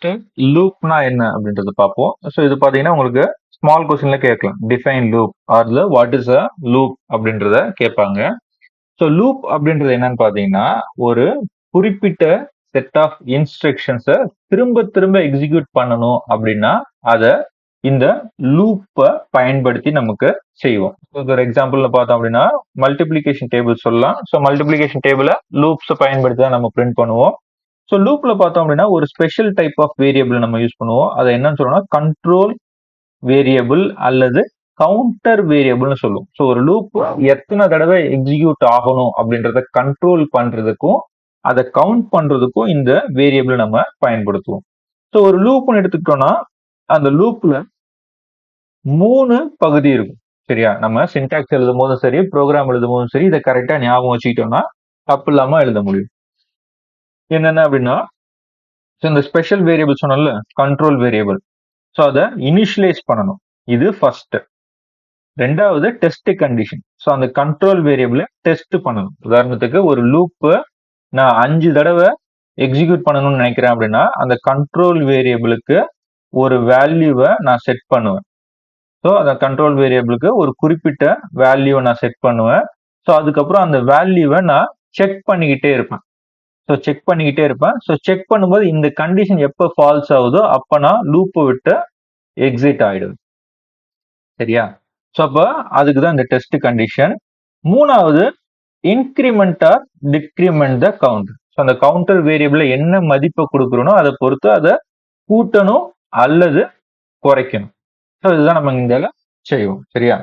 First லூப்னா என்ன அப்படின்றத பார்ப்போம். ஸோ இது பார்த்தீங்கன்னா உங்களுக்கு ஸ்மால் கொஸ்டின்ல கேட்கலாம். டிஃபைன் லூப் ஆர்ல வாட் இஸ் அ லூப் அப்படின்றத கேட்பாங்க. ஸோ லூப் அப்படின்றது என்னன்னு பார்த்தீங்கன்னா ஒரு குறிப்பிட்ட செட் ஆஃப் இன்ஸ்ட்ரக்ஷன்ஸை திரும்ப திரும்ப எக்ஸிக்யூட் பண்ணணும் அப்படின்னா அதை இந்த லூப்பை பயன்படுத்தி நமக்கு செய்வோம். ஒரு எக்ஸாம்பிள்ல பார்த்தோம் அப்படின்னா மல்டிப்ளிகேஷன் டேபிள் சொல்லலாம். ஸோ மல்டிப்ளிகேஷன் டேபிளை லூப்ஸை பயன்படுத்தி தான் நம்ம பிரிண்ட் பண்ணுவோம். ஸோ லூப்ல பார்த்தோம் அப்படின்னா ஒரு ஸ்பெஷல் டைப் ஆஃப் வேரியபிள் நம்ம யூஸ் பண்ணுவோம். அதை என்னன்னு சொல்றோம்னா கண்ட்ரோல் வேரியபிள் அல்லது கவுண்டர் வேரியபிள்னு சொல்லுவோம். ஸோ ஒரு லூப் எத்தனை தடவை எக்ஸிக்யூட் ஆகணும் அப்படின்றத கண்ட்ரோல் பண்றதுக்கும் அதை கவுண்ட் பண்றதுக்கும் இந்த வேரியபிள் நம்ம பயன்படுத்துவோம். ஸோ ஒரு லூப்னு எடுத்துக்கிட்டோம்னா அந்த லூப்ல 3 பகுதி இருக்கும். சரியா? நம்ம சின்டாக்ஸ் எழுதும் போதும் சரி, ப்ரோக்ராம் எழுதும் போதும் சரி, இதை கரெக்டா ஞாபகம் வச்சுக்கிட்டோம்னா தப்பு இல்லாம எழுத முடியும். என்னென்ன அப்படின்னா இந்த ஸ்பெஷல் வேரியபிள் சொன்னல கண்ட்ரோல் வேரியபிள். ஸோ அதை இனிஷியலைஸ் பண்ணணும். இது ஃபர்ஸ்ட். ரெண்டாவது டெஸ்ட் கண்டிஷன். ஸோ அந்த கண்ட்ரோல் வேரியபிளை டெஸ்ட் பண்ணணும். உதாரணத்துக்கு ஒரு லூப் நான் 5 தடவை எக்ஸிக்யூட் பண்ணணும்னு நினைக்கிறேன் அப்படின்னா அந்த கண்ட்ரோல் வேரியபிளுக்கு ஒரு வேல்யூவை நான் செட் பண்ணுவேன். ஸோ அந்த கண்ட்ரோல் வேரியபிளுக்கு ஒரு குறிப்பிட்ட வேல்யூவை நான் செட் பண்ணுவேன். ஸோ அதுக்கப்புறம் அந்த வேல்யூவை நான் செக் பண்ணிக்கிட்டே இருப்பேன். ஸோ செக் பண்ணிக்கிட்டே இருப்பேன். ஸோ செக் பண்ணும்போது இந்த கண்டிஷன் எப்போ ஃபால்ஸ் ஆகுதோ அப்போ நான் லூப்பை விட்டு எக்ஸிட் ஆயிடுது. சரியா? ஸோ அப்போ அதுக்கு தான் இந்த டெஸ்ட் கண்டிஷன். மூணாவது increment R decrement the count. So அந்த கவுண்டர் வேரியபிள் என்ன மதிப்பை கொடுக்குறோனோ அதை பொறுத்து அதை கூட்டணும் அல்லது குறைக்கணும். ஸோ இதுதான் நம்ம இந்த செய்வோம். சரியா?